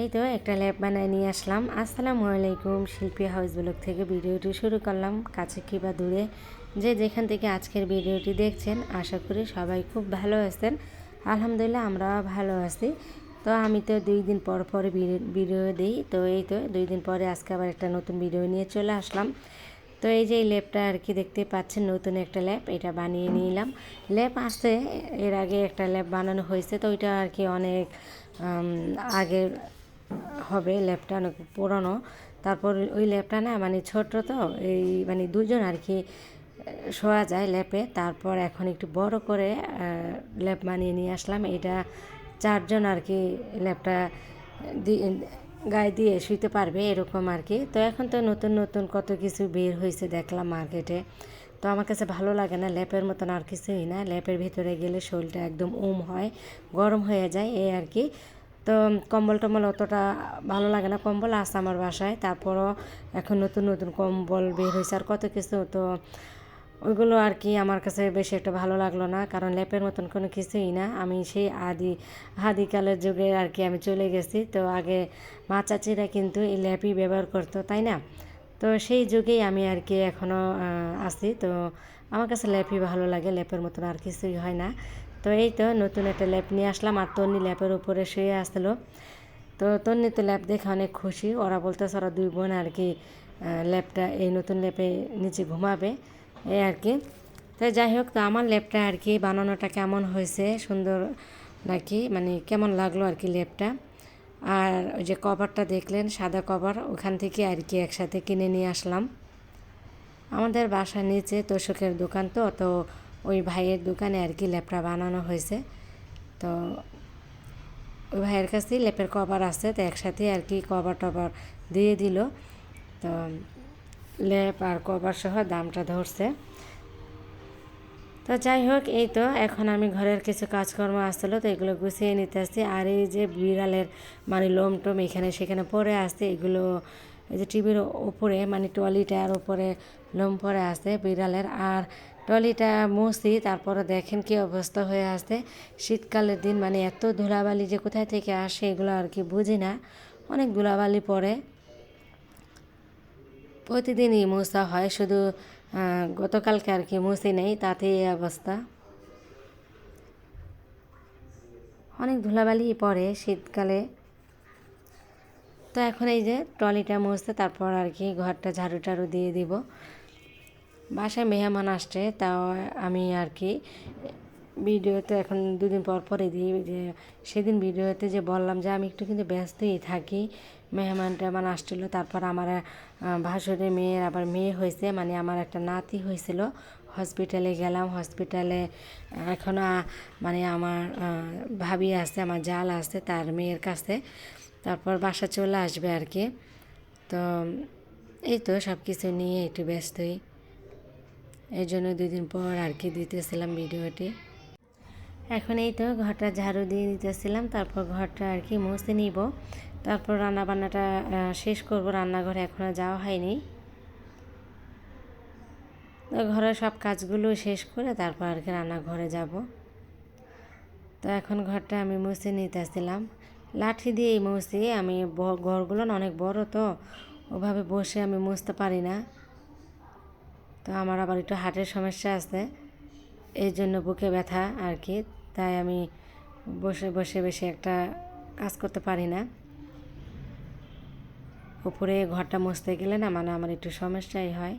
এই তো একটা ল্যাব বানায় নিয়ে আসলাম। আসসালামু আলাইকুম, শিল্পী হাউস ব্লগ থেকে ভিডিওটি শুরু করলাম। কাছে কিংবা দূরে যে যেখান থেকে আজকের ভিডিওটি দেখছেন, আশা করি সবাই খুব ভালো আছেন। আলহামদুলিল্লাহ আমরা ভালো আছি। তো আমি তো 2 দিন পর পর ভিডিও দিই, তো এই তো 2 দিন পরে আজকে আবার একটা নতুন ভিডিও নিয়ে চলে আসলাম। তো এই যে এই ল্যাবটা আর কি দেখতে পাচ্ছেন, নতুন একটা ল্যাব, এটা বানিয়ে নিলাম। ল্যাব আছে, এর আগে একটা ল্যাব বানানো হয়েছে, তো ওইটা আর কি অনেক আগের হবে, ল্যাবটা অনেক পুরনো। তারপর ওই ল্যাবটা না মানে ছোট, তো এই মানে দুজন আর কি শোয়া যায় ল্যাপে। তারপর এখন একটু বড় করে ল্যাব বানিয়ে নিয়ে আসলাম। এটা 4 জন আর কি ল্যাবটা গায়ে দিয়ে শুইতে পারবে এরকম আর কি। তো এখন তো নতুন নতুন কত কিছু বের হয়েছে দেখলাম মার্কেটে। তো আমার কাছে ভালো লাগে না, ল্যাপের মতন আর কিছুই না। ল্যাপের ভিতরে গেলে শরীরটা একদম হয়, গরম হয়ে যায় এই আর কি। তো কম্বল টম্বল অতটা ভালো লাগে না। কম্বল আছে আমার বাসায়, তারপরও এখন নতুন নতুন কম্বল বের হয়েছে আর কত কিছু, তো ওইগুলো আর কি আমার কাছে বেশি একটা ভালো লাগলো না, কারণ ল্যাপের মতন কোনো কিছুই না। আমি সেই আদিকালের যুগে আর কি আমি চলে গেছি। তো আগে মা চাচিরা কিন্তু এই ল্যাপই ব্যবহার করতো, তাই না? তো সেই যুগেই আমি আর কি এখনও আছি। তো আমার কাছে ল্যাপই ভালো লাগে, ল্যাপের মতন আর কিছুই হয় না। তো এই তো নতুন একটা ল্যাপ নিয়ে আসলাম, আর তন্নি ল্যাপের উপরে শুয়ে আসলো। তো তন্নি তো ল্যাপ দেখে অনেক খুশি। ওরা বলতেছে ওরা 2 বোন আর কি ল্যাপটা এই নতুন ল্যাপে নিচে ঘুমাবে এই আর কি। তো যাই হোক, তো আমার ল্যাপটা আর কি বানানোটা কেমন হয়েছে, সুন্দর নাকি, মানে কেমন লাগলো আর কি ল্যাপটা। আর ওই যে কভারটা দেখলেন, সাদা কভার, ওখান থেকে আর কি একসাথে কিনে নিয়ে আসলাম। আমাদের বাসার নিচে তোষকের দোকান, তো ওই ভাইয়ের দোকানে আর কি ল্যাপটা বানানো হয়েছে। তো ওই ভাইয়ের কাছেই ল্যাপের কভার আছে, তো একসাথে আর কি কভার টভার দিয়ে দিল। তো ল্যাপ আর কভার সহ দামটা ধরছে। তো যাই হোক, এই তো এখন আমি ঘরের কিছু কাজকর্ম আসছিলো, তো এগুলো গুছিয়ে নিতে আসছি। আর এই যে বিড়ালের মানে লোম টোম এখানে সেখানে পড়ে আসছে, এগুলো এই যে টিভির ওপরে মানে ট্রলিটার ওপরে লোম পড়ে আসছে বিড়ালের। আর ট্রলিটা মুছি, তারপরে দেখেন কি অবস্থা হয়ে আসছে। শীতকালের দিন মানে এত ধুলাবালি যে কোথায় থেকে আসে এগুলো আর কি বুঝি না, অনেক ধুলাবালি পড়ে। প্রতিদিনই মোছা হয়, শুধু গতকালকে আর কি মুছি নেই, তাতে এই অবস্থা। অনেক ধুলাবালি পড়ে শীতকালে। তো এখন এই যে ট্রলিটা মুছতে, তারপর আর কি ঘরটা ঝাড়ু টাড়ু দিয়ে দিব। বাসায় মেহমান আসছে, তাও আমি আর কি ভিডিওতে এখন 2 দিন পর পরে দিই। যে সেদিন ভিডিওতে যে বললাম যে আমি একটু কিন্তু ব্যস্তই থাকি, মেহমান টেহমান আসছিলো। তারপর আমার ভাসুরের মেয়ের আবার মেয়ে হয়েছে, মানে আমার একটা নাতি হয়েছিল। হসপিটালে গেলাম, হসপিটালে এখনও মানে আমার ভাবি আছে, আমার জাল আছে তার মেয়ের কাছে। তারপর বাসা চলে আসবে আর কি। তো এই তো সব কিছু নিয়ে একটু ব্যস্তই, এই জন্য 2 দিন পর আর কি দিতেছিলাম ভিডিওটি। এখন এই তো ঘরটা ঝাড়ু দিয়ে দিতেছিলাম, তারপর ঘরটা আর কি মুছে নিব। তারপর রান্নাবান্নাটা শেষ করব। রান্নাঘরে এখনও যাওয়া হয়নি, তো ঘরের সব কাজগুলো শেষ করে তারপর আর কি রান্নাঘরে যাব। তো এখন ঘরটা আমি মুছে নিতেছিলাম, লাঠি দিয়েই মুছি আমি। ঘরগুলো না অনেক বড়, তো ওভাবে বসে আমি মুছতে পারি না। তো আমার আবার একটু হার্টের সমস্যা আছে, এই জন্য বুকে ব্যথা আর কি, তাই আমি বসে বসে বেশি একটা কাজ করতে পারি না। উপরে ঘরটা মুছতে গেলে না মানে আমার একটু সমস্যাই হয়,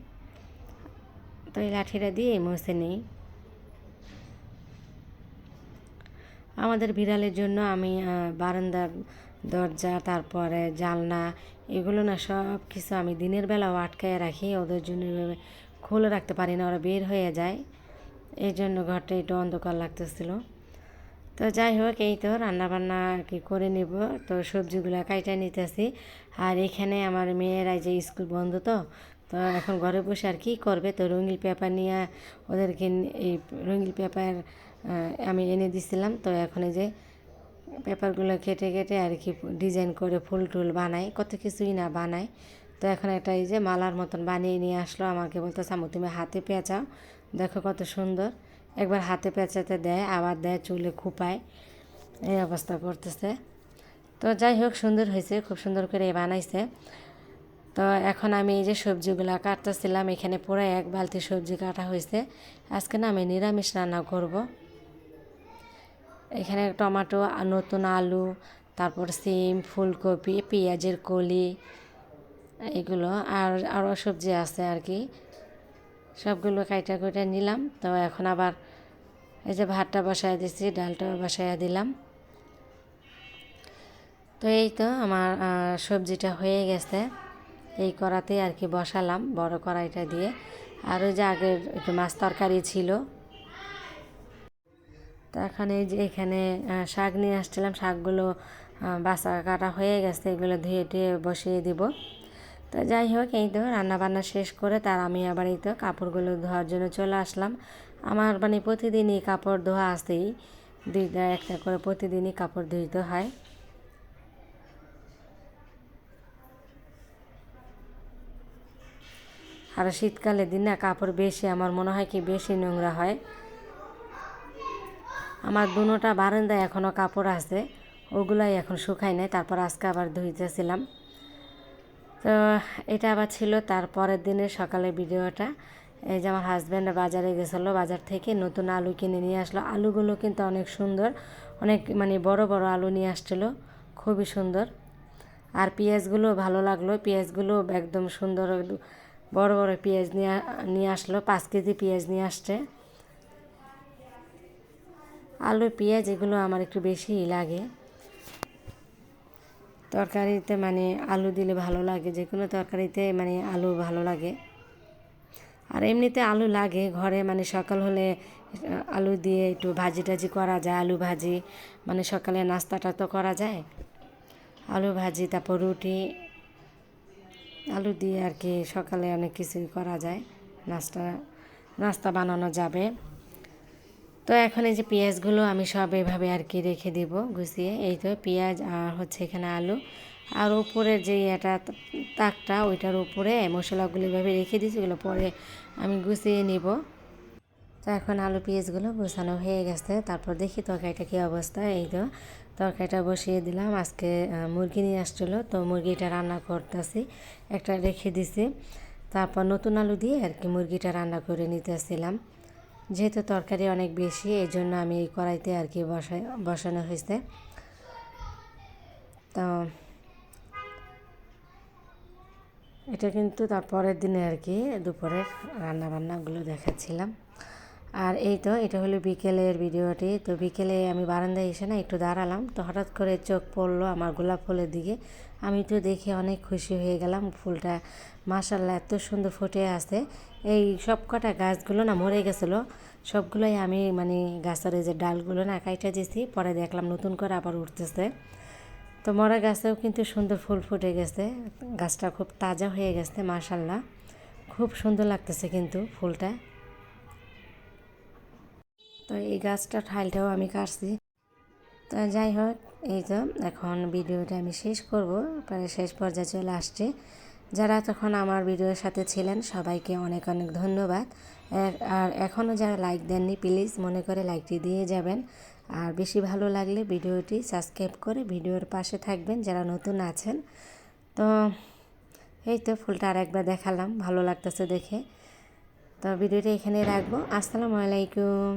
তো এই লাঠিটা দিয়ে মুছে নিই। আমাদের বিড়ালের জন্য আমি বারান্দার দরজা, তারপরে জানলা, এগুলো না সব কিছু আমি দিনের বেলাও আটকায় রাখি। ওদের জন্য এভাবে খুলে রাখতে পারি না, ওরা বের হয়ে যায়, এই জন্য ঘরটা একটু অন্ধকার লাগতেছিল। তো যাই হোক, এই তো রান্নাবান্না আর কি করে নেব। তো সবজিগুলো কাইটা নিতেছি। আর এখানে আমার মেয়েরা যে স্কুল বন্ধ, তো তো এখন ঘরে বসে আর কি করবে, তো রঙিন পেপার নিয়ে ওদেরকে এই রঙিন পেপার আমি এনে দিছিলাম। তো এখন এই যে পেপারগুলো কেটে কেটে আর কি ডিজাইন করে ফুল টুল বানাই, কত কিছুই না বানাই। তো এখন একটা এই যে মালার মতন বানিয়ে নিয়ে আসলো, আমাকে বলতেছে আম্মু তুমি হাতে পেঁচাও, দেখো কত সুন্দর। একবার হাতে পেঁচাতে দেয়, আবার দেয় চুলে খুপায়, এই অবস্থা করতেছে। তো যাই হোক, সুন্দর হয়েছে, খুব সুন্দর করে বানাইছে। তো এখন আমি এই যে সবজিগুলো কাটতেছিলাম, এখানে পুরো এক বালতি সবজি কাটা হয়েছে। আজকে না আমি নিরামিষ রান্না করব। এখানে টমেটো, নতুন আলু, তারপর সিম, ফুলকপি, পেঁয়াজের কলি, এগুলো আর আরও সবজি আছে আর কি, সবগুলো কাইটা কুইটা নিলাম। তো এখন আবার এই যে ভাতটা বসায় দিচ্ছি, ডালটাও বসাইয়া দিলাম। তো এই তো আমার সবজিটা হয়ে গেছে, এই কড়াতেই আর কি বসালাম, বড় কড়াইটা দিয়ে। আর ওই যে আগের একটু মাছ তরকারি ছিল। তো এখন এই যে এখানে শাক নিয়ে আসছিলাম, শাকগুলো বাছা কাটা হয়ে গেছে, এগুলো ধুয়ে টুয়ে বসিয়ে দিব। তো যাই হোক, এই তো রান্নাবান্না শেষ করে তার আমি আবার এই তো কাপড়গুলো ধোয়ার জন্য চলে আসলাম। আমার মানে প্রতিদিনই কাপড় ধোয়া আসেই, দুইটা একটা করে প্রতিদিনই কাপড় ধুইতে হয়। আর শীতকালের দিন না কাপড় বেশি, আমার মনে হয় কি বেশি নোংরা হয়। আমার দুনোটা বারান্দায় এখনও কাপড় আছে, ওগুলাই এখন শুকায় নাই, তারপর আজকে আবার ধুইতেছিলাম। তো এটা আবার ছিল তারপরের দিনের সকালের ভিডিওটা। এই যে আমার হাজব্যান্ড বাজারে গেছিলো, বাজার থেকে নতুন আলু কিনে নিয়ে আসলো। আলুগুলো কিন্তু অনেক সুন্দর, অনেক মানে বড় বড় আলু নিয়ে আসছিলো, খুবই সুন্দর। আর পেঁয়াজগুলো ভালো লাগলো, পেঁয়াজগুলো একদম সুন্দর, বড় বড় পেঁয়াজ নিয়ে আসলো, 5 কেজি পেঁয়াজ নিয়ে আসছে। আলু পেঁয়াজ এগুলো আমার একটু বেশিই লাগে তরকারিতে, মানে আলু দিলে ভালো লাগে, যে কোনো তরকারিতে মানে আলু ভালো লাগে। আর এমনিতে আলু লাগে ঘরে, মানে সকাল হলে আলু দিয়ে একটু ভাজি টাজি করা যায়, আলু ভাজি, মানে সকালে নাস্তাটা তো করা যায়, আলু ভাজি, তারপর রুটি, আলু দিয়ে আর কি সকালে অনেক কিছুই করা যায়, নাস্তা বানানো যাবে। তো এখন এই যে পেঁয়াজগুলো আমি সব এভাবে আর কি রেখে দিব গুছিয়ে। এই তো পেঁয়াজ আর হচ্ছে এখানে আলু, আর উপরে যে এটা তাকটা, ওইটার উপরে মশলাগুলো এভাবে রেখে দিয়েছি, ওগুলো পরে আমি গুছিয়ে নিব। তো এখন আলু পেঁয়াজগুলো গোছানো হয়ে গেছে, তারপর দেখি তরকারিটা কী অবস্থা। এই তো তরকারিটা বসিয়ে দিলাম। আজকে মুরগি নিয়ে আসছিলো, তো মুরগিটা রান্না করতেছি, একটা রেখে দিছি। তারপর নতুন আলু দিয়ে আর কি মুরগিটা রান্না করে নিতেছিলাম। যেহেতু তরকারি অনেক বেশি, এই জন্য আমি এই কড়াইতে আর কি বসানো হয়েছে। তো এটা কিন্তু তারপরের দিনে আর কি দুপুরের রান্নাবান্নাগুলো দেখাচ্ছিলাম। আর এই তো এটা হলো বিকেলের ভিডিওটি। তো বিকেলে আমি বারান্দায় এসে না একটু দাঁড়ালাম, তো হঠাৎ করে চোখ পড়লো আমার গোলাপ ফুলের দিকে। আমি তো দেখে অনেক খুশি হয়ে গেলাম, ফুলটা মাশাআল্লাহ এত সুন্দর ফুটে আছে। এই সব কটা গাছগুলো না মরে গেছিলো, সবগুলোই আমি মানে গাছের এই যে ডালগুলো না কাইটা দিয়েছি, পরে দেখলাম নতুন করে আবার উঠতেছে। তো মরা গাছেও কিন্তু সুন্দর ফুল ফুটে গেছে, গাছটা খুব তাজা হয়ে গেছে মাশাআল্লাহ, খুব সুন্দর লাগতেছে কিন্তু ফুলটা। তো এই গাছটা ঠাইলটাও আমি কাটছি। তো যাই হোক, এই তো এখন ভিডিওটা আমি শেষ করব, প্রায় শেষ পর্যায়ে চলে আসছে। যারা তখন আমার ভিডিওর সাথে ছিলেন সবাইকে অনেক অনেক ধন্যবাদ। আর এখনও যারা লাইক দেননি প্লিজ মনে করে লাইকটি দিয়ে যাবেন। আর বেশি ভালো লাগলে ভিডিওটি সাবস্ক্রাইব করে ভিডিওর পাশে থাকবেন যারা নতুন আছেন। তো এই তো ফুলটা আর একবার দেখালাম, ভালো লাগতেছে দেখে। তো ভিডিওটা এখানে রাখবো। আসসালামু আলাইকুম।